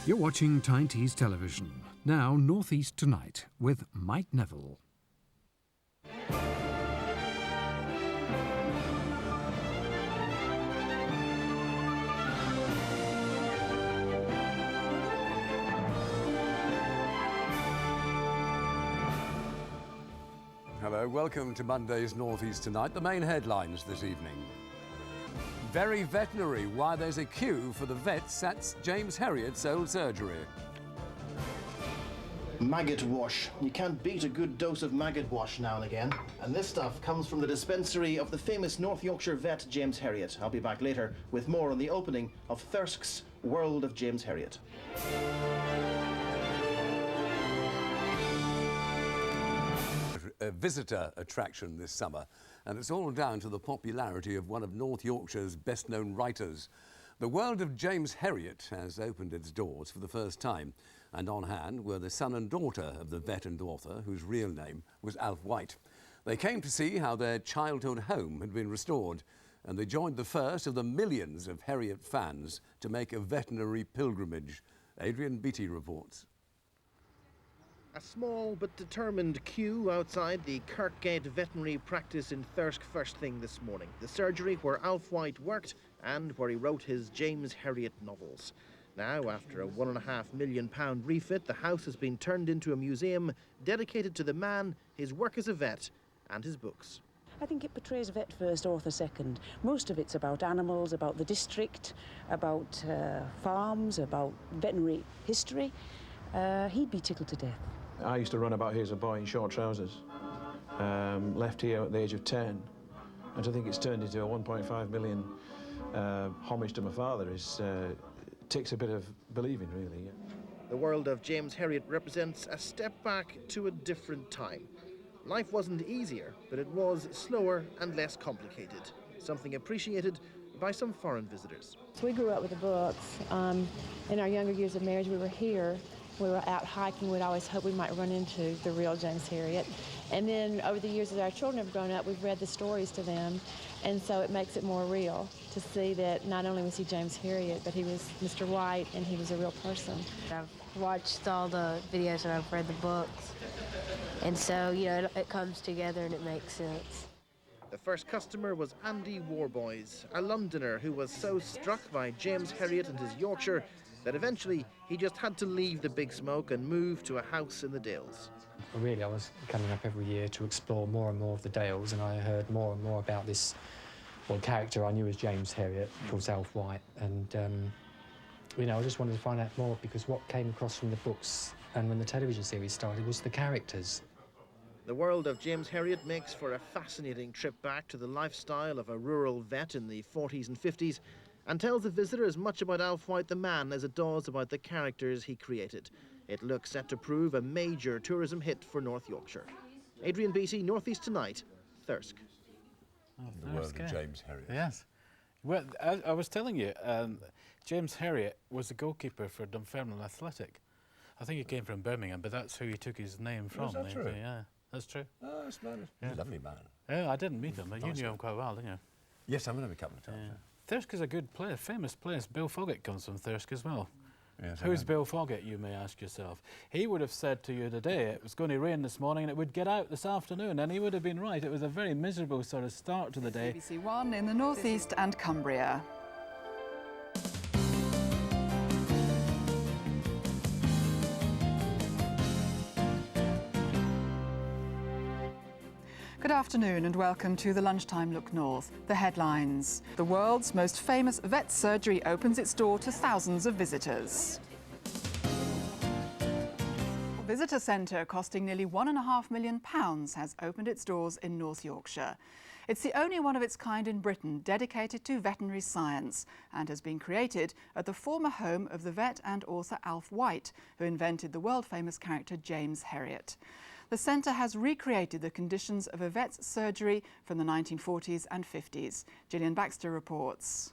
You're watching Tyne Tees Television. Now, North East Tonight with Mike Neville. Hello, welcome to Monday's North East Tonight. The main headlines this evening. Very veterinary, why there's a queue for the vets at James Herriot's old surgery. Maggot wash. You can't beat a good dose of maggot wash now and again. And this stuff comes from the dispensary of the famous North Yorkshire vet James Herriot. I'll be back later with more on the opening of Thirsk's World of James Herriot. A visitor attraction this summer, and it's all down to the popularity of one of North Yorkshire's best-known writers. The World of James Herriot has opened its doors for the first time, and on hand were the son and daughter of the vet and author, whose real name was Alf White. They came to see how their childhood home had been restored, and they joined the first of the millions of Herriot fans to make a veterinary pilgrimage. Adrian Beattie reports. A small but determined queue outside the Kirkgate veterinary practice in Thirsk first thing this morning. The surgery where Alf White worked and where he wrote his James Herriot novels. Now, after a £1.5 million refit, the house has been turned into a museum dedicated to the man, his work as a vet and his books. I think it portrays vet first, author second. Most of it's about animals, about the district, about farms, about veterinary history. He'd be tickled to death. I used to run about here as a boy in short trousers. Left here at the age of 10. And to think it's turned into a 1.5 million homage to my father takes a bit of believing, really. Yeah. The World of James Herriot represents a step back to a different time. Life wasn't easier, but it was slower and less complicated, something appreciated by some foreign visitors. So we grew up with the books. In our younger years of marriage, we were here. We were out hiking. We'd always hoped we might run into the real James Herriot. And then over the years as our children have grown up, we've read the stories to them. And so it makes it more real to see that not only was he James Herriot, but he was Mr. White and he was a real person. I've watched all the videos and I've read the books. And so, you know, it comes together and it makes sense. The first customer was Andy Warboys, a Londoner who was so struck by James Herriot and his Yorkshire that eventually he just had to leave the big smoke and move to a house in the Dales. Well, really, I was coming up every year to explore more and more of the Dales, and I heard more and more about this character I knew as James Herriot, called Alf White, and you know, I just wanted to find out more, because what came across from the books and when the television series started was the characters. The World of James Herriot makes for a fascinating trip back to the lifestyle of a rural vet in the 40s and 50s, and tells the visitor as much about Alf White the man as it does about the characters he created. It looks set to prove a major tourism hit for North Yorkshire. Adrian Beattie, North East Tonight, Thirsk. Oh, The World of James Herriot. Yes. Well, I was telling you, James Herriot was the goalkeeper for Dunfermline Athletic. I think he came from Birmingham, but that's who he took his name from. Is that true? Yeah, that's true. Oh, that's nice. He's a lovely man. Yeah, I didn't meet him, but you Nice knew man. him quite well, didn't you? Yes, I've met him a couple of times. Yeah. Thirsk is a good place, famous place. Bill Foggett comes from Thirsk as well. Yes, Who's Bill Foggett, you may ask yourself? He would have said to you today it was going to rain this morning and it would get out this afternoon, and he would have been right. It was a very miserable sort of start to the day. BBC One in the North East and Cumbria. Good afternoon and welcome to the Lunchtime Look North. The headlines. The world's most famous vet surgery opens its door to thousands of visitors. A visitor centre costing nearly £1.5 million has opened its doors in North Yorkshire. It's the only one of its kind in Britain dedicated to veterinary science and has been created at the former home of the vet and author Alf White, who invented the world-famous character James Herriot. The centre has recreated the conditions of a vet's surgery from the 1940s and 50s. Gillian Baxter reports.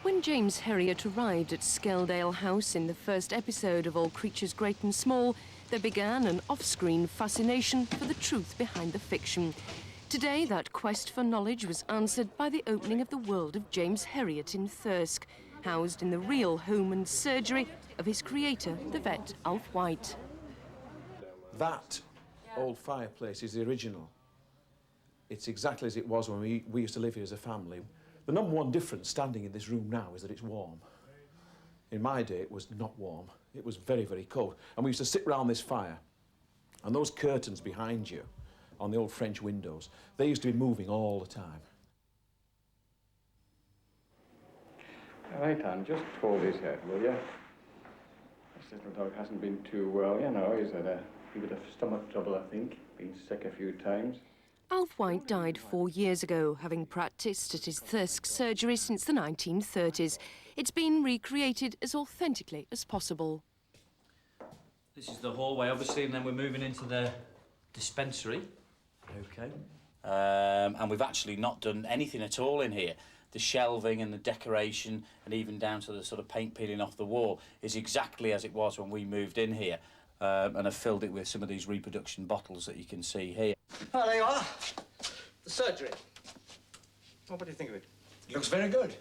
When James Herriot arrived at Skeldale House in the first episode of All Creatures Great and Small, there began an off-screen fascination for the truth behind the fiction. Today, that quest for knowledge was answered by the opening of the World of James Herriot in Thirsk, housed in the real home and surgery of his creator, the vet Alf White. That old fireplace is the original. It's exactly as it was when we used to live here as a family. The number one difference standing in this room now is that it's warm. In my day, it was not warm. It was very, very cold. And we used to sit round this fire, and those curtains behind you on the old French windows, they used to be moving all the time. Right, Anne, just hold his head, will you? This little dog hasn't been too well, you know. He's had a bit of stomach trouble, I think. Been sick a few times. Alf White died 4 years ago, having practised at his Thirsk surgery since the 1930s. It's been recreated as authentically as possible. This is the hallway, obviously, and then we're moving into the dispensary. OK. And we've actually not done anything at all in here. The shelving and the decoration, and even down to the sort of paint peeling off the wall, is exactly as it was when we moved in here. And I've filled it with some of these reproduction bottles that you can see here. Oh, there you are. The surgery. Well, what do you think of it? It looks very good.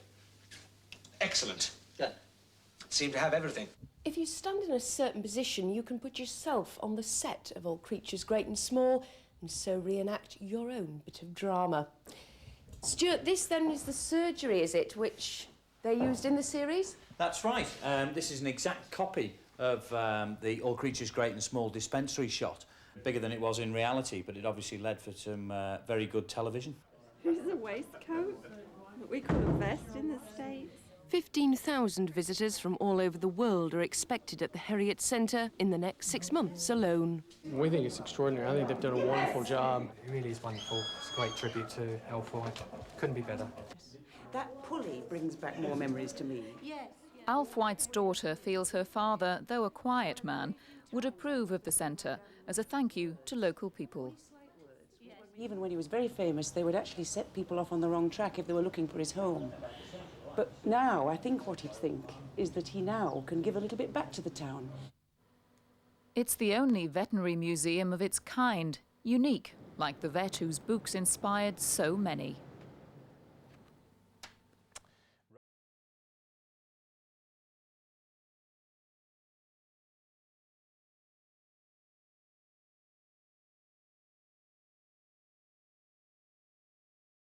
Excellent. Yeah. Seem to have everything. If you stand in a certain position, you can put yourself on the set of All Creatures Great and Small and so reenact your own bit of drama. Stuart, this then is the surgery, is it, which they used in the series? That's right. This is an exact copy of the All Creatures Great and Small dispensary shot. Bigger than it was in reality, but it obviously led for some very good television. Here's a waistcoat that we call a vest in the States. 15,000 visitors from all over the world are expected at the Herriot Centre in the next 6 months alone. We think it's extraordinary. I think they've done a wonderful job. It really is wonderful. It's a great tribute to Alf White. Couldn't be better. That pulley brings back more memories to me. Yes. Alf White's daughter feels her father, though a quiet man, would approve of the centre as a thank you to local people. Even when he was very famous, they would actually set people off on the wrong track if they were looking for his home. But now, I think what he'd think is that he now can give a little bit back to the town. It's the only veterinary museum of its kind, unique, like the vet whose books inspired so many.